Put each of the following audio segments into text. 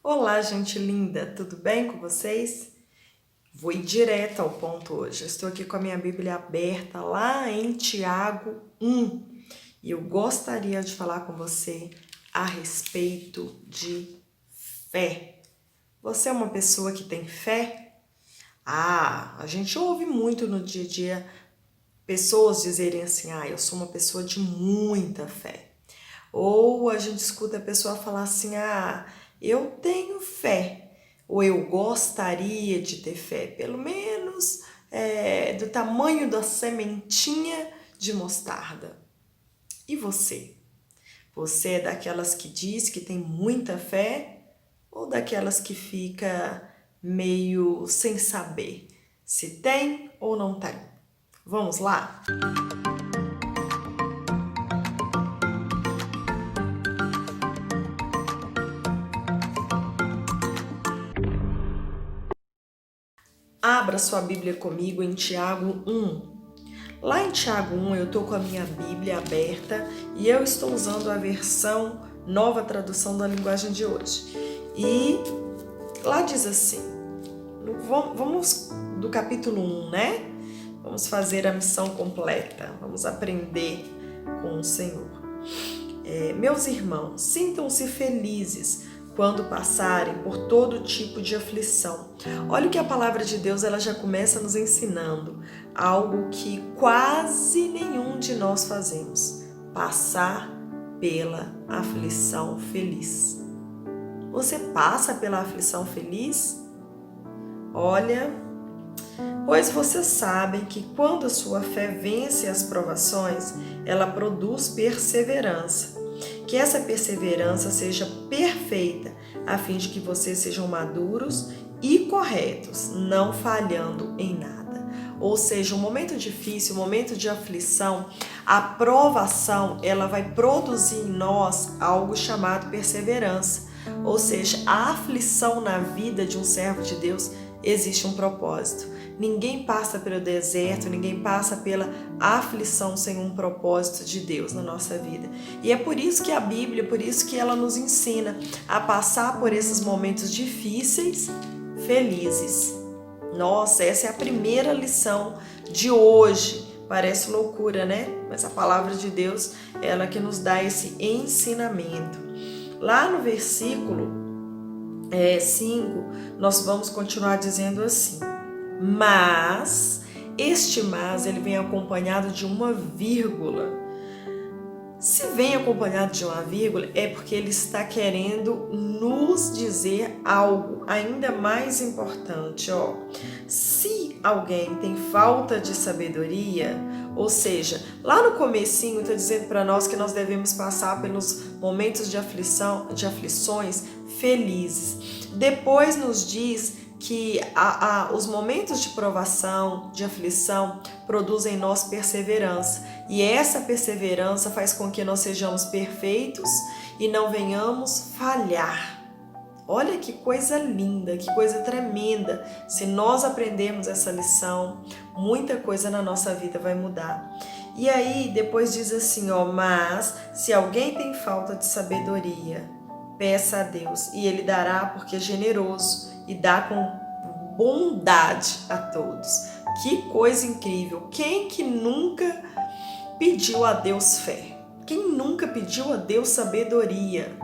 Olá, gente linda, tudo bem com vocês? Vou ir direto ao ponto hoje. Eu estou aqui com a minha Bíblia aberta lá em Tiago 1 e eu gostaria de falar com você a respeito de fé. Você é uma pessoa que tem fé? A gente ouve muito no dia a dia pessoas dizerem assim: eu sou uma pessoa de muita fé. Ou a gente escuta a pessoa falar assim: eu tenho fé, ou eu gostaria de ter fé, pelo menos do tamanho da sementinha de mostarda. E você? Você é daquelas que diz que tem muita fé ou daquelas que fica meio sem saber se tem ou não tem? Vamos lá? Abra sua Bíblia comigo em Tiago 1. Lá em Tiago 1 eu estou com a minha Bíblia aberta e eu estou usando a versão Nova Tradução da Linguagem de hoje. E lá diz assim, vamos do capítulo 1, né? Vamos fazer a missão completa, vamos aprender com o Senhor. Meus irmãos, sintam-se felizes quando passarem por todo tipo de aflição. Olha o que a palavra de Deus ela já começa nos ensinando, algo que quase nenhum de nós fazemos: passar pela aflição feliz. Você passa pela aflição feliz? Olha, pois vocês sabem que quando a sua fé vence as provações, ela produz perseverança. Que essa perseverança seja perfeita, a fim de que vocês sejam maduros e corretos, não falhando em nada. Ou seja, um momento difícil, um momento de aflição, a provação, ela vai produzir em nós algo chamado perseverança. Ou seja, a aflição na vida de um servo de Deus existe um propósito. Ninguém passa pelo deserto, ninguém passa pela aflição sem um propósito de Deus na nossa vida. E é por isso que a Bíblia, por isso que ela nos ensina a passar por esses momentos difíceis, felizes. Nossa, essa é a primeira lição de hoje. Parece loucura, né? Mas a palavra de Deus, ela que nos dá esse ensinamento. Lá no versículo 5, nós vamos continuar dizendo assim: mas, este mas, ele vem acompanhado de uma vírgula. Se vem acompanhado de uma vírgula, é porque ele está querendo nos dizer algo ainda mais importante. Se alguém tem falta de sabedoria, ou seja, lá no comecinho está dizendo para nós que nós devemos passar pelos momentos de aflições felizes. Depois nos diz que os momentos de provação, de aflição, produzem em nós perseverança. E essa perseverança faz com que nós sejamos perfeitos e não venhamos falhar. Olha que coisa linda, que coisa tremenda. Se nós aprendermos essa lição, muita coisa na nossa vida vai mudar. E aí depois diz assim, mas se alguém tem falta de sabedoria, peça a Deus e Ele dará, porque é generoso e dá com bondade a todos. Que coisa incrível! Quem que nunca pediu a Deus fé? Quem nunca pediu a Deus sabedoria?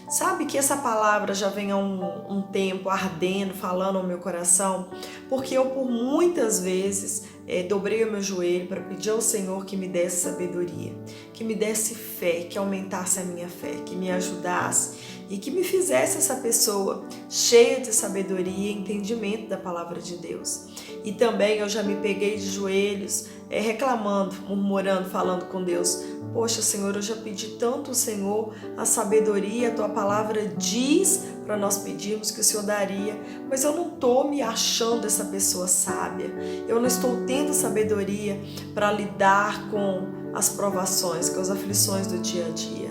Sabe que essa palavra já vem há um tempo ardendo, falando ao meu coração, porque eu por muitas vezes dobrei o meu joelho para pedir ao Senhor que me desse sabedoria, que me desse fé, que aumentasse a minha fé, que me ajudasse e que me fizesse essa pessoa cheia de sabedoria e entendimento da palavra de Deus. E também eu já me peguei de joelhos, reclamando, murmurando, falando com Deus: poxa, Senhor, eu já pedi tanto ao Senhor a sabedoria, a Tua palavra diz para nós pedirmos que o Senhor daria, mas eu não estou me achando essa pessoa sábia, eu não estou tendo sabedoria para lidar com as provações, com as aflições do dia a dia.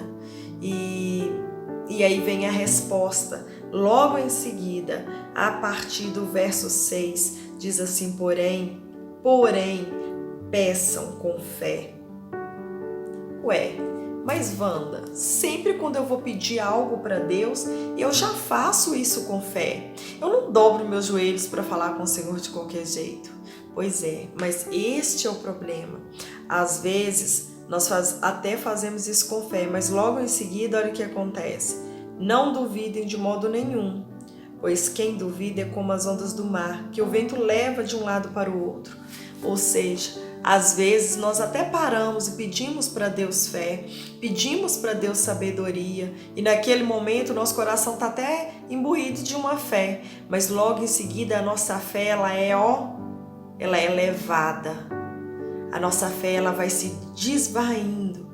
E aí vem a resposta, logo em seguida, a partir do verso 6, diz assim: porém, peçam com fé. Mas Wanda, sempre quando eu vou pedir algo para Deus, eu já faço isso com fé. Eu não dobro meus joelhos para falar com o Senhor de qualquer jeito. Pois é, mas este é o problema. Às vezes, nós até fazemos isso com fé, mas logo em seguida, olha o que acontece. Não duvidem de modo nenhum, pois quem duvida é como as ondas do mar, que o vento leva de um lado para o outro. Ou seja, às vezes nós até paramos e pedimos para Deus fé, pedimos para Deus sabedoria, e naquele momento nosso coração está até imbuído de uma fé, mas logo em seguida a nossa fé ela é elevada. A nossa fé ela vai se desvaindo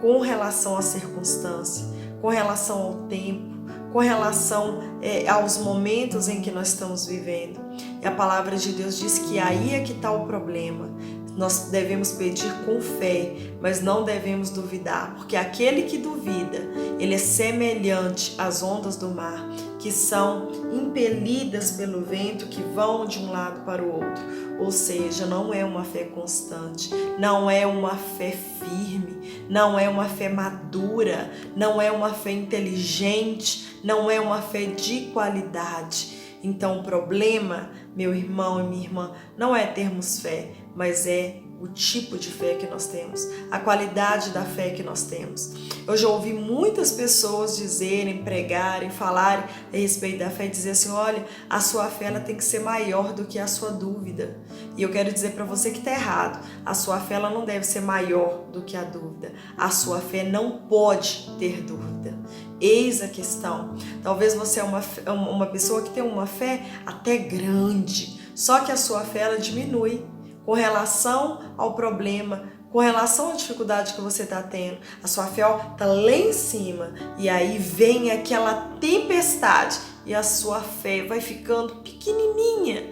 com relação à circunstância, com relação ao tempo, com relação aos momentos em que nós estamos vivendo. E a palavra de Deus diz que aí é que está o problema. Nós devemos pedir com fé, mas não devemos duvidar, porque aquele que duvida, ele é semelhante às ondas do mar, que são impelidas pelo vento, que vão de um lado para o outro. Ou seja, não é uma fé constante, não é uma fé firme, não é uma fé madura, não é uma fé inteligente, não é uma fé de qualidade. Então o problema, meu irmão e minha irmã, não é termos fé, mas é o tipo de fé que nós temos, a qualidade da fé que nós temos. Eu já ouvi muitas pessoas dizerem, pregarem, falarem a respeito da fé e dizer assim, olha, a sua fé ela tem que ser maior do que a sua dúvida. E eu quero dizer para você que está errado, a sua fé ela não deve ser maior do que a dúvida. A sua fé não pode ter dúvida. Eis a questão. Talvez você é uma pessoa que tem uma fé até grande, só que a sua fé ela diminui com relação ao problema, com relação à dificuldade que você está tendo. A sua fé está lá em cima e aí vem aquela tempestade e a sua fé vai ficando pequenininha.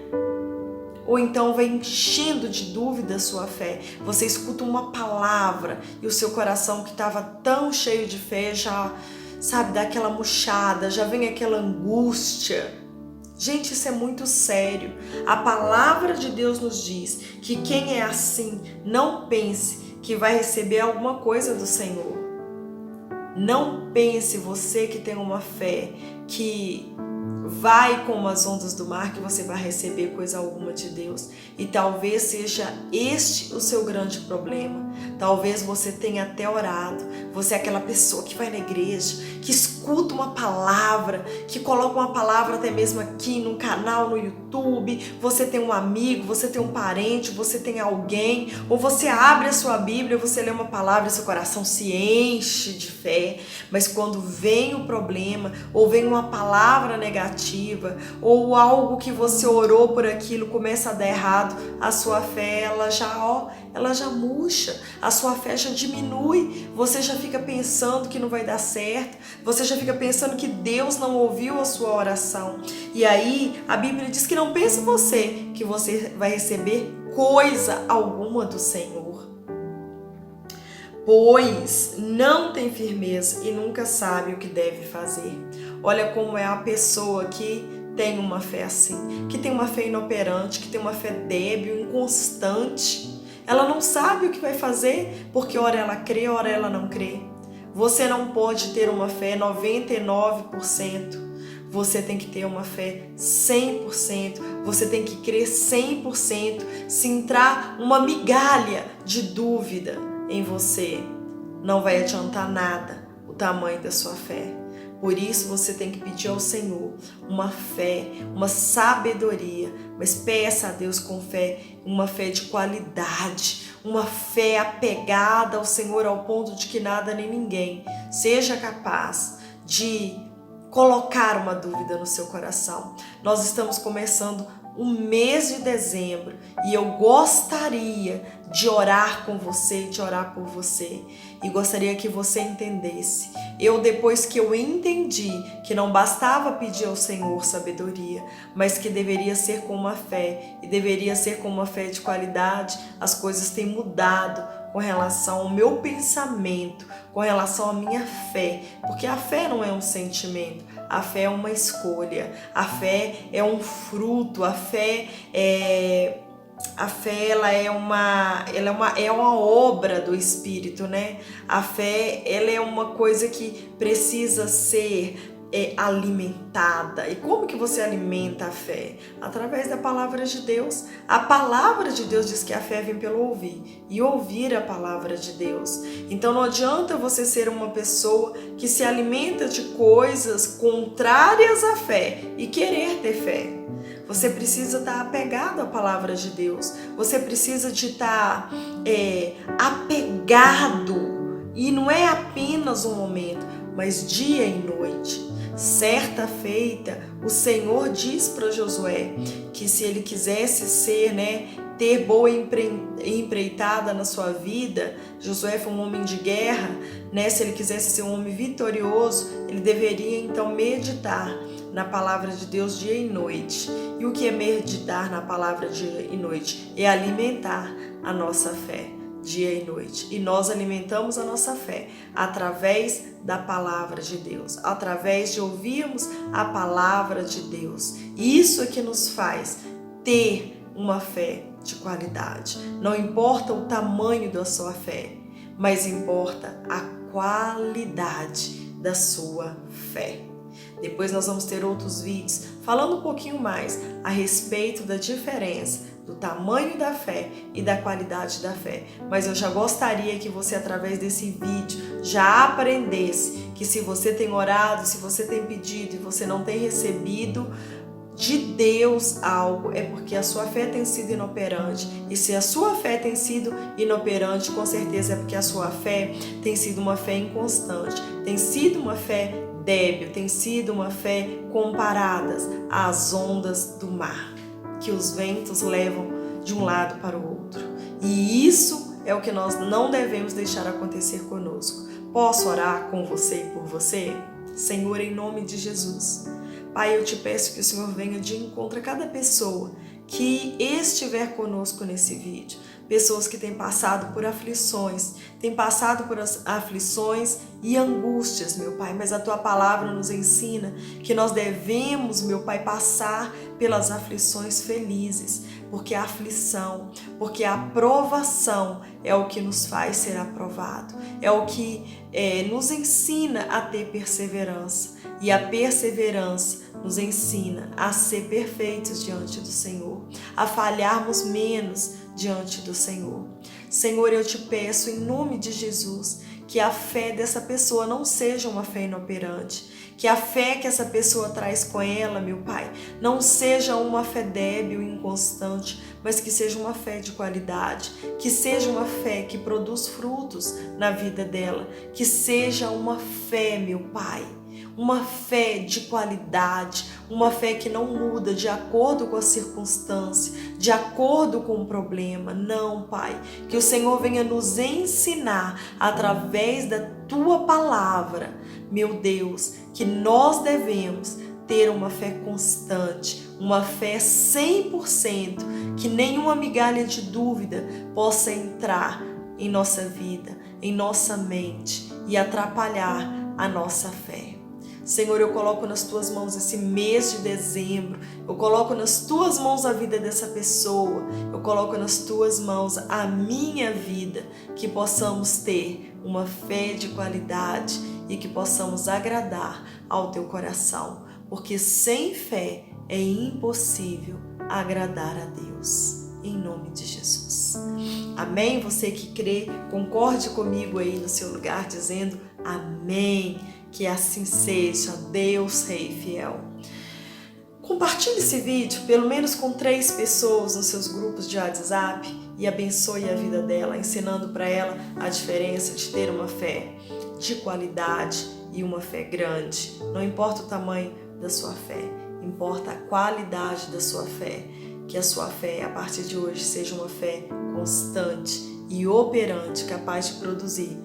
Ou então vai enchendo de dúvida a sua fé. Você escuta uma palavra e o seu coração que estava tão cheio de fé já, sabe, dá aquela murchada, já vem aquela angústia. Gente, isso é muito sério. A palavra de Deus nos diz que quem é assim, não pense que vai receber alguma coisa do Senhor. Não pense você que tem uma fé que vai como as ondas do mar, que você vai receber coisa alguma de Deus. E talvez seja este o seu grande problema. Talvez você tenha até orado. Você é aquela pessoa que vai na igreja, que escuta uma palavra, que coloca uma palavra até mesmo aqui no canal, no YouTube. Você tem um amigo, você tem um parente, você tem alguém. Ou você abre a sua Bíblia, você lê uma palavra e seu coração se enche de fé. Mas quando vem o problema, ou vem uma palavra negativa, ou algo que você orou por aquilo começa a dar errado, a sua fé ela já murcha, a sua fé já diminui, você já fica pensando que não vai dar certo, você já fica pensando que Deus não ouviu a sua oração. E aí a Bíblia diz que não pense você que você vai receber coisa alguma do Senhor, pois não tem firmeza e nunca sabe o que deve fazer. Olha como é a pessoa que tem uma fé assim, que tem uma fé inoperante, que tem uma fé débil, inconstante. Ela não sabe o que vai fazer, porque ora ela crê, ora ela não crê. Você não pode ter uma fé 99%. Você tem que ter uma fé 100%. Você tem que crer 100%. Se entrar uma migalha de dúvida em você, não vai adiantar nada o tamanho da sua fé. Por isso você tem que pedir ao Senhor uma fé, uma sabedoria, mas peça a Deus com fé, uma fé de qualidade, uma fé apegada ao Senhor ao ponto de que nada nem ninguém seja capaz de colocar uma dúvida no seu coração. Nós estamos começando o mês de dezembro e eu gostaria de orar com você, de orar por você, e gostaria que você entendesse. Depois que eu entendi que não bastava pedir ao Senhor sabedoria, mas que deveria ser com uma fé, e deveria ser com uma fé de qualidade, as coisas têm mudado com relação ao meu pensamento, com relação à minha fé, porque a fé não é um sentimento, a fé é uma escolha, a fé é um fruto, a fé é A fé, ela é uma obra do Espírito, né? A fé, ela é uma coisa que precisa ser alimentada. E como que você alimenta a fé? Através da palavra de Deus. A palavra de Deus diz que a fé vem pelo ouvir, e ouvir a palavra de Deus. Então não adianta você ser uma pessoa que se alimenta de coisas contrárias à fé e querer ter fé. Você precisa estar apegado à palavra de Deus. Você precisa de estar apegado. E não é apenas um momento, mas dia e noite. Certa feita, o Senhor diz para Josué que se ele quisesse ter boa empreitada na sua vida, Josué foi um homem de guerra, se ele quisesse ser um homem vitorioso, ele deveria então meditar na palavra de Deus dia e noite. E o que é meditar na palavra dia e noite? É alimentar a nossa fé dia e noite. E nós alimentamos a nossa fé através da palavra de Deus, através de ouvirmos a palavra de Deus. E isso é que nos faz ter uma fé de qualidade. Não importa o tamanho da sua fé, mas importa a qualidade da sua fé. Depois nós vamos ter outros vídeos falando um pouquinho mais a respeito da diferença do tamanho da fé e da qualidade da fé. Mas eu já gostaria que você, através desse vídeo, já aprendesse que se você tem orado, se você tem pedido e você não tem recebido de Deus algo, é porque a sua fé tem sido inoperante. E se a sua fé tem sido inoperante, com certeza é porque a sua fé tem sido uma fé inconstante, tem sido uma fé débil, tem sido uma fé comparadas às ondas do mar, que os ventos levam de um lado para o outro. E isso é o que nós não devemos deixar acontecer conosco. Posso orar com você e por você? Senhor, em nome de Jesus. Pai, eu te peço que o Senhor venha de encontro a cada pessoa que estiver conosco nesse vídeo. Pessoas que têm passado por aflições, e angústias, meu Pai, mas a Tua palavra nos ensina que nós devemos, meu Pai, passar pelas aflições felizes, porque a aflição, porque a provação é o que nos faz ser aprovado, é o que nos ensina a ter perseverança, e a perseverança nos ensina a ser perfeitos diante do Senhor, a falharmos menos diante do Senhor. Senhor, eu te peço em nome de Jesus que a fé dessa pessoa não seja uma fé inoperante, que a fé que essa pessoa traz com ela, meu Pai, não seja uma fé débil e inconstante, mas que seja uma fé de qualidade, que seja uma fé que produz frutos na vida dela, que seja uma fé, meu Pai, uma fé de qualidade, uma fé que não muda de acordo com a circunstância, de acordo com o problema. Não, Pai, que o Senhor venha nos ensinar através da Tua palavra, meu Deus, que nós devemos ter uma fé constante, uma fé 100%, que nenhuma migalha de dúvida possa entrar em nossa vida, em nossa mente e atrapalhar a nossa fé. Senhor, eu coloco nas Tuas mãos esse mês de dezembro, eu coloco nas Tuas mãos a vida dessa pessoa, eu coloco nas Tuas mãos a minha vida, que possamos ter uma fé de qualidade e que possamos agradar ao Teu coração, porque sem fé é impossível agradar a Deus. Em nome de Jesus. Amém? Você que crê, concorde comigo aí no seu lugar, dizendo amém. Que assim seja, Deus Rei fiel. Compartilhe esse vídeo, pelo menos com 3 pessoas nos seus grupos de WhatsApp e abençoe a vida dela, ensinando para ela a diferença de ter uma fé de qualidade e uma fé grande. Não importa o tamanho da sua fé, importa a qualidade da sua fé. Que a sua fé, a partir de hoje, seja uma fé constante e operante, capaz de produzir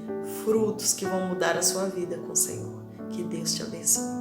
frutos que vão mudar a sua vida com o Senhor. Que Deus te abençoe.